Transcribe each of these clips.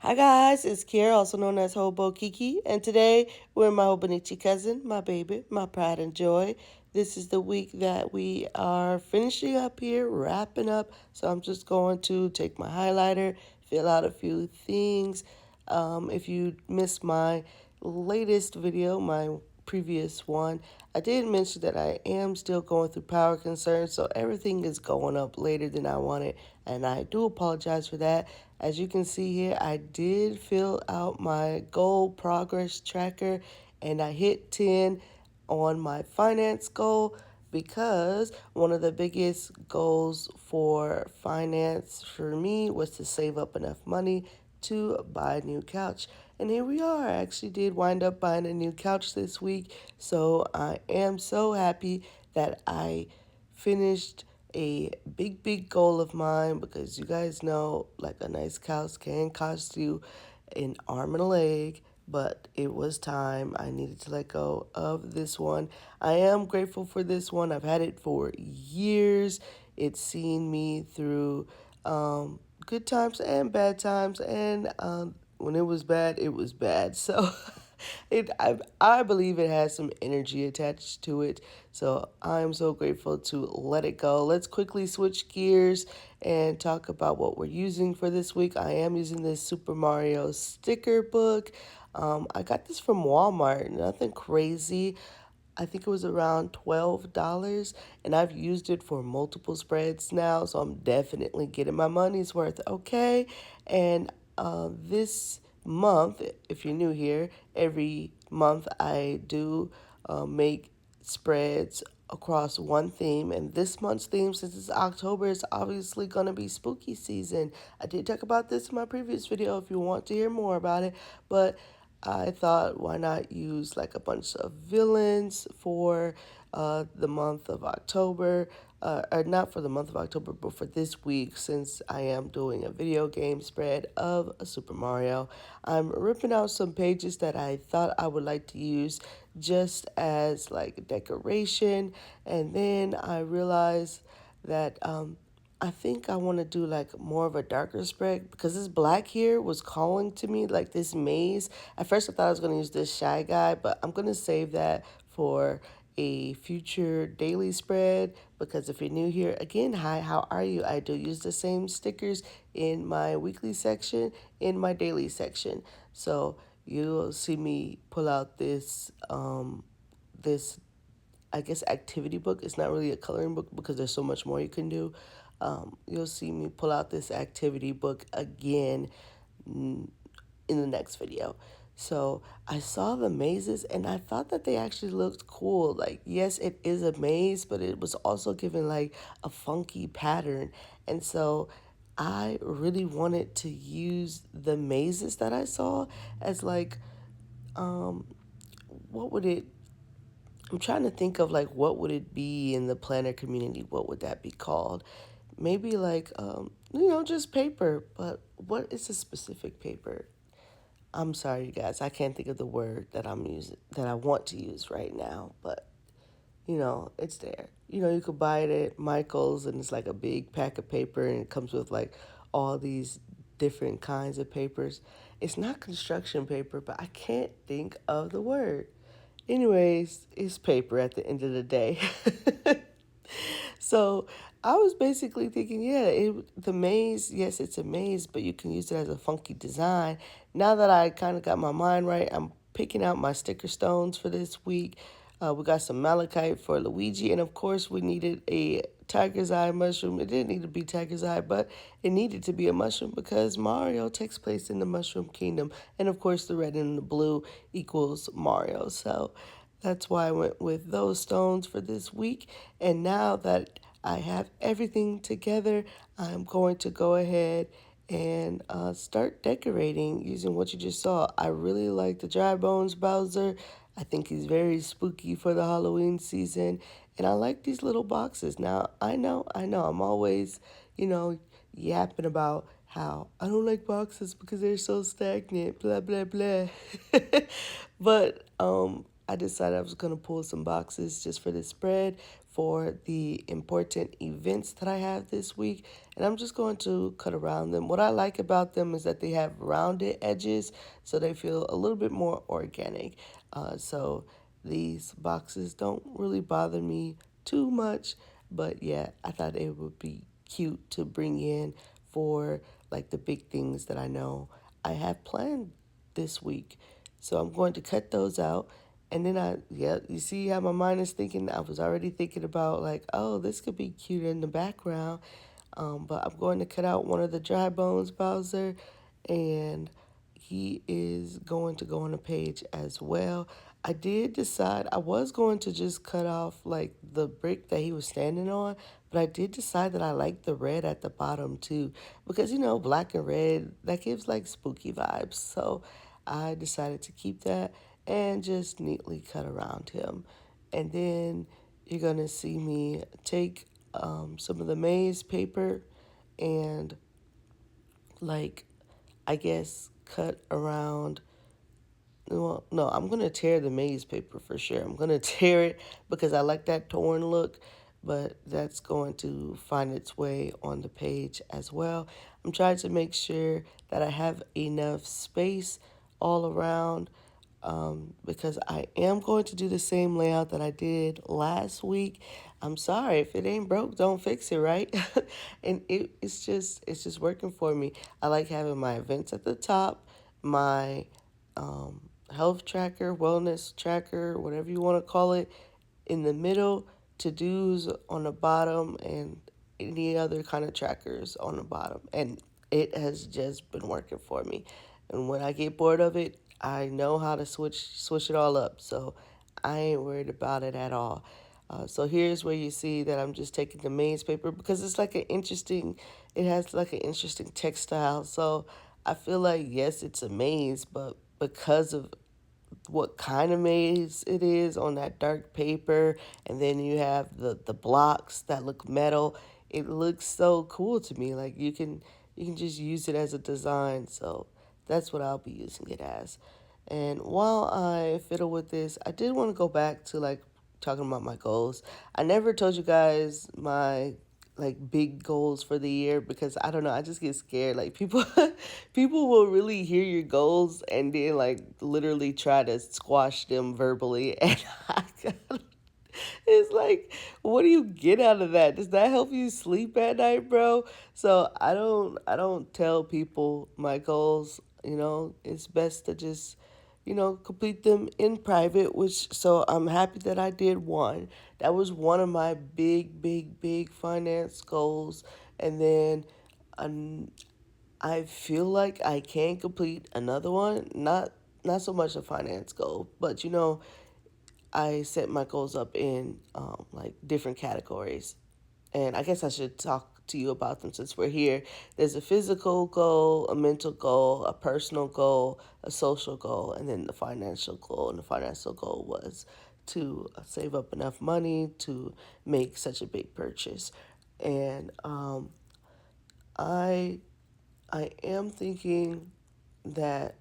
Hi guys, it's Kiera, also known as Hobo Kiki, and today we're my Hobonichi cousin, my baby, my pride and joy. This is the week that we are finishing up here, wrapping up. So I'm just going to take my highlighter, fill out a few things. If you missed my latest video, my previous one, I did mention that I am still going through power concerns, so everything is going up later than I wanted, and I do apologize for that. As you can see here, I did fill out my goal progress tracker, and I hit 10 on my finance goal because one of the biggest goals for finance for me was to save up enough money to buy a new couch. And here we are. I actually did wind up buying a new couch this week. So I am so happy that I finished a big goal of mine because you guys know like a nice couch can cost you an arm and a leg, but it was time. I needed to let go of this one. I am grateful for this one. I've had it for years. It's seen me through good times and bad times, and when it was bad, it was bad. So I believe it has some energy attached to it. So I'm so grateful to let it go. Let's quickly switch gears and talk about what we're using for this week. I am using this Super Mario sticker book. I got this from Walmart, nothing crazy. I think it was around $12, and I've used it for multiple spreads now, so I'm definitely getting my money's worth. Okay, and this month, if you're new here, every month I do make spreads across one theme, and this month's theme, since it's October, is obviously going to be spooky season. I did talk about this in my previous video if you want to hear more about it, but I thought, why not use like a bunch of villains for the month of October, or not for the month of October, but for this week, since I am doing a video game spread of Super Mario. I'm ripping out some pages that I thought I would like to use just as like decoration, and then I realized that I think I want to do like more of a darker spread because this black here was calling to me, like this maze. At first I thought I was going to use this Shy Guy, but I'm going to save that for a future daily spread because if you're new here, again, hi, how are you? I do use the same stickers in my weekly section, in my daily section. So you'll see me pull out this I guess activity book. It's not really a coloring book because there's so much more you can do. You'll see me pull out this activity book again in the next video. So I saw the mazes and I thought that they actually looked cool. Like, yes, it is a maze, but it was also given like a funky pattern. And so I really wanted to use the mazes that I saw as like, what would it I'm trying to think of like what would it be in the planner community? What would that be called? Maybe like just paper, but what is a specific paper? I'm sorry, you guys. I can't think of the word that I'm using that I want to use right now, but it's there. You could buy it at Michael's and it's like a big pack of paper and it comes with like all these different kinds of papers. It's not construction paper, but I can't think of the word. Anyways, it's paper at the end of the day. So I was basically thinking, yeah, the maze, yes, it's a maze, but you can use it as a funky design. Now that I kind of got my mind right, I'm picking out my sticker stones for this week. We got some malachite for Luigi, and of course, we needed a tiger's eye mushroom. It didn't need to be tiger's eye, but it needed to be a mushroom because Mario takes place in the Mushroom Kingdom, and of course, the red and the blue equals Mario. So that's why I went with those stones for this week. And now that I have everything together, I'm going to go ahead and start decorating using what you just saw. I really like the Dry Bones Bowser. I think he's very spooky for the Halloween season. And I like these little boxes. Now, I know, I'm always, yapping about how I don't like boxes because they're so stagnant, blah, blah, blah. But I decided I was going to pull some boxes just for this spread for the important events that I have this week, and I'm just going to cut around them. What I like about them is that they have rounded edges, so they feel a little bit more organic. So these boxes don't really bother me too much, but yeah, I thought it would be cute to bring in for like the big things that I know I have planned this week. So I'm going to cut those out. And then yeah, you see how my mind is thinking? I was already thinking about like, oh, this could be cute in the background. But I'm going to cut out one of the dry bones Bowser, and he is going to go on a page as well. I did decide I was going to just cut off like the brick that he was standing on, but I did decide that I like the red at the bottom too, because black and red that gives like spooky vibes. So I decided to keep that and just neatly cut around him. And then you're gonna see me take some of the maize paper and like I guess cut around. Well, no, I'm gonna tear the maize paper for sure. I'm gonna tear it because I like that torn look, but that's going to find its way on the page as well. I'm trying to make sure that I have enough space all around because I am going to do the same layout that I did last week. I'm sorry if it ain't broke, don't fix it, right? And it's just working for me. I like having my events at the top, my health tracker, wellness tracker, whatever you want to call it, in the middle, to dos on the bottom, and any other kind of trackers on the bottom. And it has just been working for me. And when I get bored of it, I know how to switch it all up. So I ain't worried about it at all. So here's where you see that I'm just taking the maze paper because it's like it has like an interesting textile. So I feel like, yes, it's a maze, but because of what kind of maze it is on that dark paper, and then you have the blocks that look metal. It looks so cool to me. Like you can just use it as a design. So that's what I'll be using it as. And while I fiddle with this, I did want to go back to like talking about my goals. I never told you guys my like big goals for the year because I don't know, I just get scared. Like people will really hear your goals and then like literally try to squash them verbally and it's like, what do you get out of that? Does that help you sleep at night, bro? So I don't tell people my goals. It's best to just complete them in private, which so I'm happy that I did one. That was one of my big, big, big finance goals. And then I feel like I can complete another one. Not so much a finance goal, but I set my goals up in like different categories. And I guess I should talk to you about them since we're here. There's a physical goal, a mental goal, a personal goal, a social goal, and then the financial goal. And the financial goal was to save up enough money to make such a big purchase. And I I am thinking that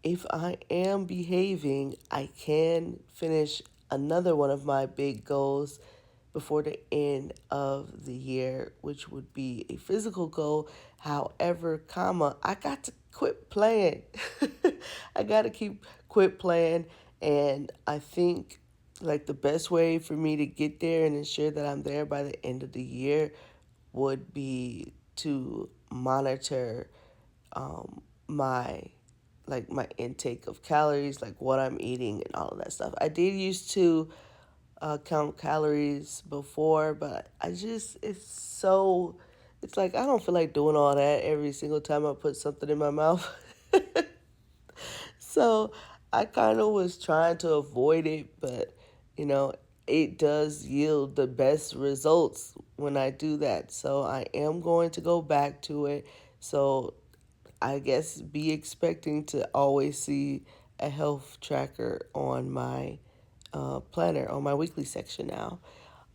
if I am behaving, I can finish another one of my big goals before the end of the year, which would be a physical goal. However, I got to quit playing. I got to quit playing, and I think like the best way for me to get there and ensure that I'm there by the end of the year would be to monitor my my intake of calories, like what I'm eating and all of that stuff. I did used to count calories before, but it's like I don't feel like doing all that every single time I put something in my mouth. So I kind of was trying to avoid it, but you know, it does yield the best results when I do that. So I am going to go back to it. So I guess be expecting to always see a health tracker on my planner, on my weekly section now.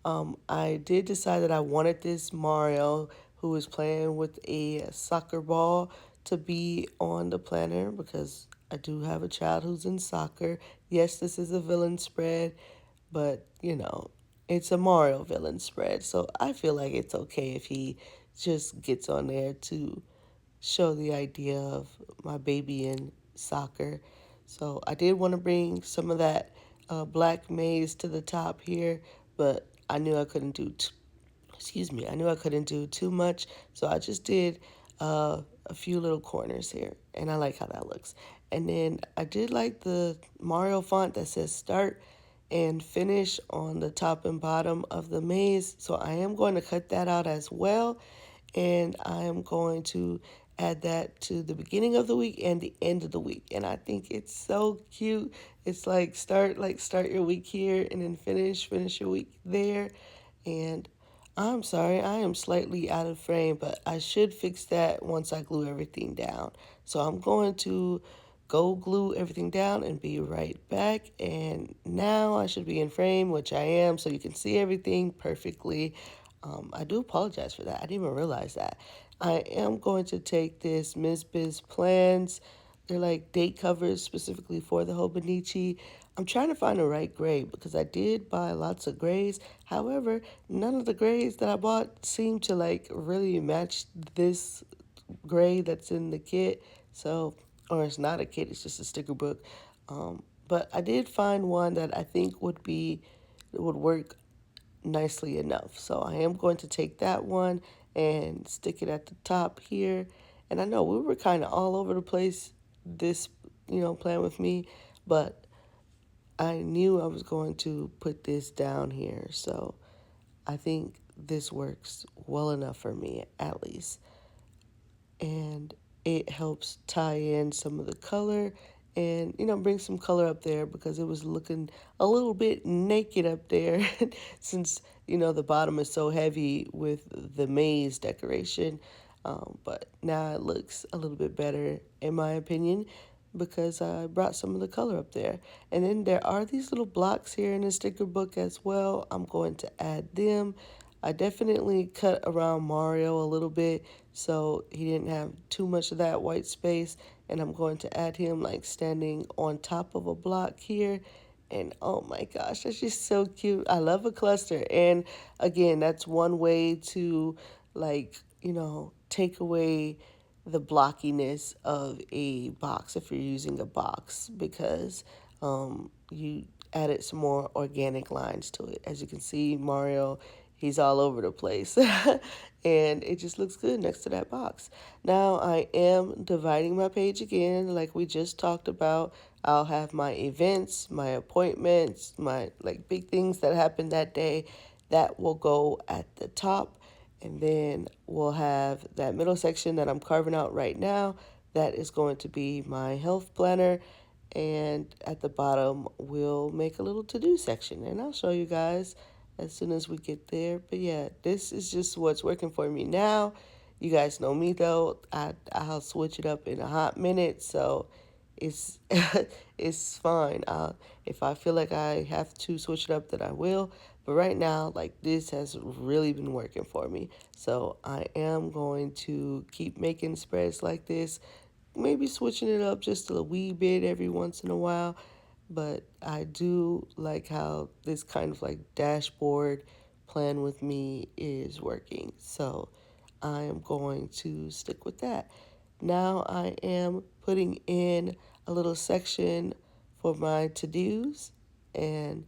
I did decide that I wanted this Mario who is playing with a soccer ball to be on the planner because I do have a child who's in soccer. Yes, this is a villain spread, but it's a Mario villain spread, so I feel like it's okay if he just gets on there to show the idea of my baby in soccer. So I did want to bring some of that black maize to the top here, but I knew I couldn't do excuse me, I knew I couldn't do too much, so I just did a few little corners here, and I like how that looks. And then I did like the Mario font that says start and finish on the top and bottom of the maze, so I am going to cut that out as well, and I am going to add that to the beginning of the week and the end of the week. And I think it's so cute. It's like start your week here and then finish your week there. And I'm sorry, I am slightly out of frame, but I should fix that once I glue everything down. So I'm going to go glue everything down and be right back. And now I should be in frame, which I am, so you can see everything perfectly. I do apologize for that. I didn't even realize that. I am going to take this Ms. Biz plans. They're like date covers specifically for the Hobonichi. I'm trying to find the right gray because I did buy lots of grays. However, none of the grays that I bought seem to like really match this gray that's in the kit. So, or it's not a kit, it's just a sticker book. But I did find one that I think would work nicely enough. So I am going to take that one and stick it at the top here. And I know we were kind of all over the place this, playing with me, but I knew I was going to put this down here. So I think this works well enough for me, at least. And it helps tie in some of the color and bring some color up there because it was looking a little bit naked up there since the bottom is so heavy with the maze decoration, but now it looks a little bit better in my opinion because I brought some of the color up there. And then there are these little blocks here in the sticker book as well. I'm going to add them. I definitely cut around Mario a little bit so he didn't have too much of that white space. And I'm going to add him like standing on top of a block here. And oh my gosh, that's just so cute. I love a cluster. And again, that's one way to like, take away the blockiness of a box if you're using a box because you added some more organic lines to it. As you can see, Mario, he's all over the place. And it just looks good next to that box. Now I am dividing my page again like we just talked about. I'll have my events, my appointments, my like big things that happened that day that will go at the top, and then we'll have that middle section that I'm carving out right now. That is going to be my health planner. And at the bottom, we'll make a little to-do section. And I'll show you guys as soon as we get there. But yeah, this is just what's working for me now. You guys know me though. I'll switch it up in a hot minute. So it's it's fine. If I feel like I have to switch it up, then I will. But right now, like this has really been working for me. So I am going to keep making spreads like this. Maybe switching it up just a wee bit every once in a while. But I do like how this kind of like dashboard plan with me is working. So I am going to stick with that. Now I am putting in a little section for my to-dos, and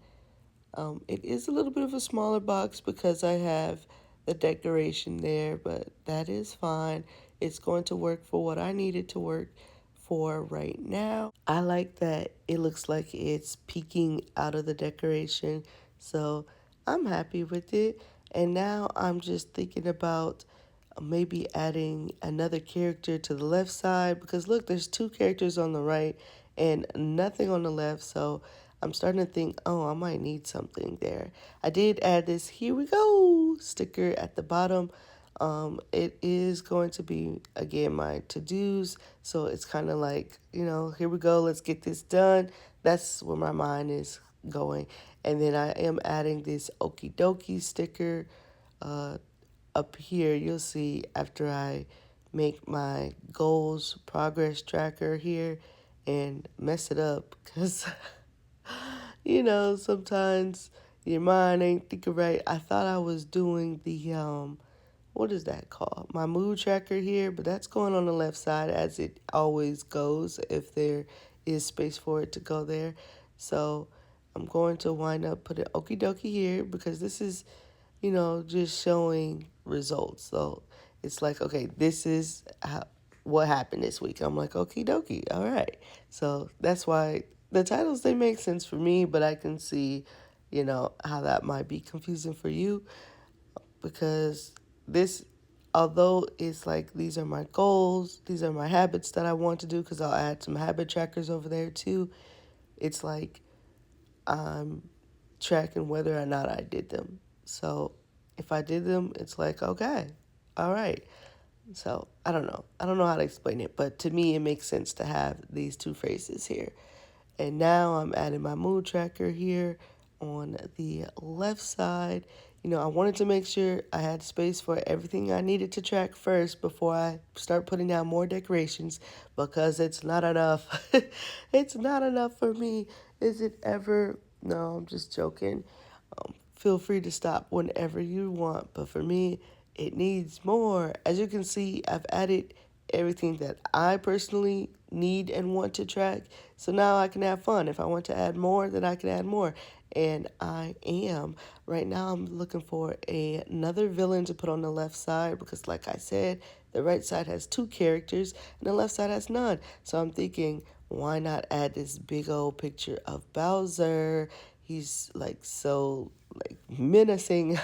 it is a little bit of a smaller box because I have the decoration there, but that is fine. It's going to work for what I need it to work for right now. I like that it looks like it's peeking out of the decoration, so I'm happy with it. And now I'm just thinking about maybe adding another character to the left side because look, there's two characters on the right and nothing on the left. So I'm starting to think, oh, I might need something there. I did add this here we go sticker at the bottom. It is going to be again my to-dos, so it's kind of like, here we go, let's get this done. That's where my mind is going. And then I am adding this okie dokie sticker up here. You'll see after I make my goals progress tracker here and mess it up because sometimes Your mind ain't thinking right. I thought I was doing the what is that called? My mood tracker here, but that's going on the left side as it always goes if there is space for it to go there. So I'm going to wind up putting okie dokie here because this is, just showing results. So it's like, okay, this is what happened this week. I'm like, okie dokie, all right. So that's why the titles, they make sense for me, but I can see, how that might be confusing for you because this, although it's like these are my goals, these are my habits that I want to do, because I'll add some habit trackers over there too. It's like I'm tracking whether or not I did them. So if I did them, it's like, okay, all right. So I don't know. I don't know how to explain it, but to me, it makes sense to have these two phrases here. And now I'm adding my mood tracker here on the left side. I wanted to make sure I had space for everything I needed to track first before I start putting down more decorations because it's not enough. It's not enough for me. Is it ever? No, I'm just joking. Feel free to stop whenever you want, but for me, it needs more. As you can see, I've added everything that I personally need and want to track. So now I can have fun. If I want to add more, then I can add more. And I am. Right now, I'm looking for another villain to put on the left side because, like I said, the right side has two characters and the left side has none. So I'm thinking, why not add this big old picture of Bowser? He's like so like menacing.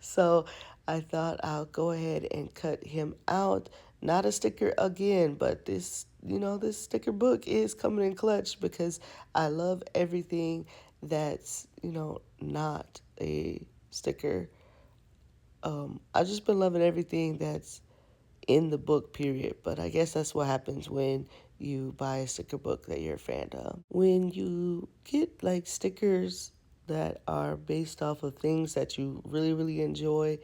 So I thought I'll go ahead and cut him out. Not a sticker again, but this sticker book is coming in clutch because I love everything that's, not a sticker. I've just been loving everything that's in the book, period. But I guess that's what happens when you buy a sticker book that you're a fan of. When you get like stickers that are based off of things that you really, really enjoy,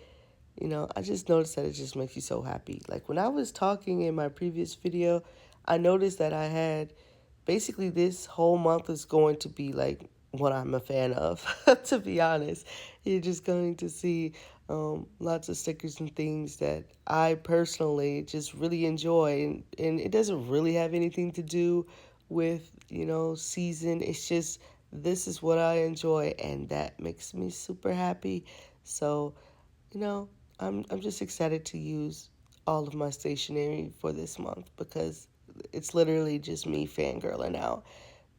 I just noticed that it just makes you so happy. Like when I was talking in my previous video, I noticed that I had basically this whole month is going to be like what I'm a fan of, to be honest. You're just going to see lots of stickers and things that I personally just really enjoy. And it doesn't really have anything to do with, season. It's just this is what I enjoy, and that makes me super happy. So, you know, I'm just excited to use all of my stationery for this month because it's literally just me fangirling out.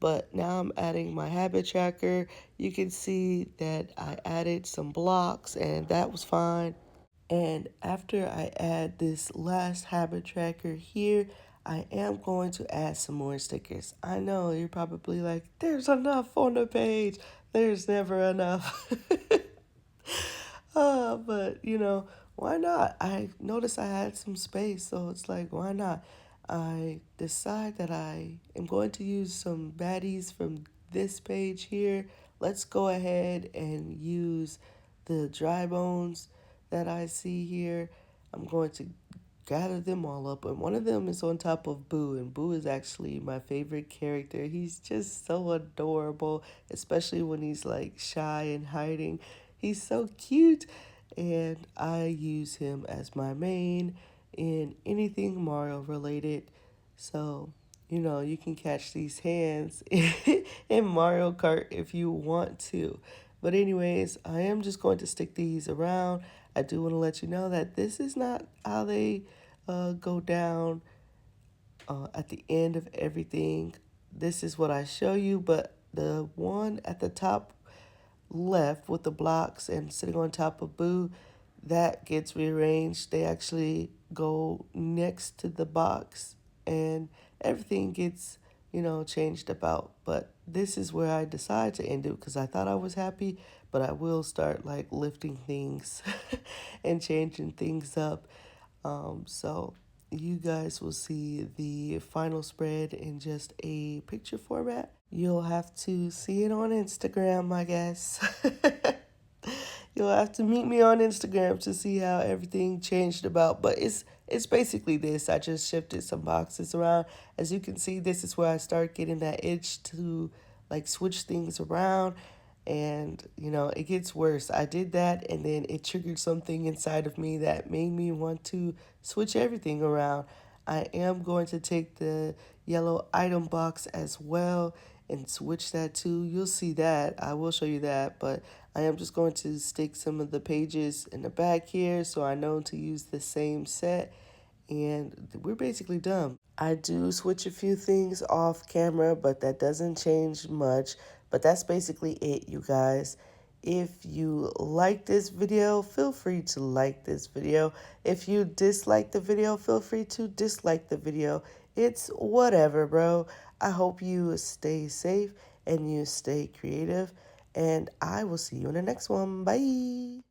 But now I'm adding my habit tracker. You can see that I added some blocks and that was fine. And after I add this last habit tracker here, I am going to add some more stickers. I know you're probably like, there's enough on the page. There's never enough. But why not? I noticed I had some space, so it's like, why not? I decide that I am going to use some baddies from this page here. Let's go ahead and use the dry bones that I see here. I'm going to gather them all up, and one of them is on top of Boo, and Boo is actually my favorite character. He's just so adorable, especially when he's like shy and hiding. He's so cute, and I use him as my main in anything Mario related. So, you can catch these hands in Mario Kart if you want to. But anyways, I am just going to stick these around. I do want to let you know that this is not how they go down at the end of everything. This is what I show you, but the one at the top left with the blocks and sitting on top of Boo, that gets rearranged. They actually go next to the box and everything gets, changed about. But this is where I decide to end it because I thought I was happy, but I will start like lifting things and changing things up. So you guys will see the final spread in just a picture format. You'll have to see it on Instagram, I guess. You'll have to meet me on Instagram to see how everything changed about. But it's basically this. I just shifted some boxes around. As you can see, this is where I start getting that itch to like switch things around. And, it gets worse. I did that, and then it triggered something inside of me that made me want to switch everything around. I am going to take the yellow item box as well and switch that too. You'll see that. I will show you that, but I am just going to stick some of the pages in the back here so I know to use the same set, and we're basically done. I do switch a few things off camera, but that doesn't change much. But that's basically it, you guys. If you like this video, feel free to like this video. If you dislike the video, feel free to dislike the video. It's whatever, bro. I hope you stay safe and you stay creative. And I will see you in the next one. Bye.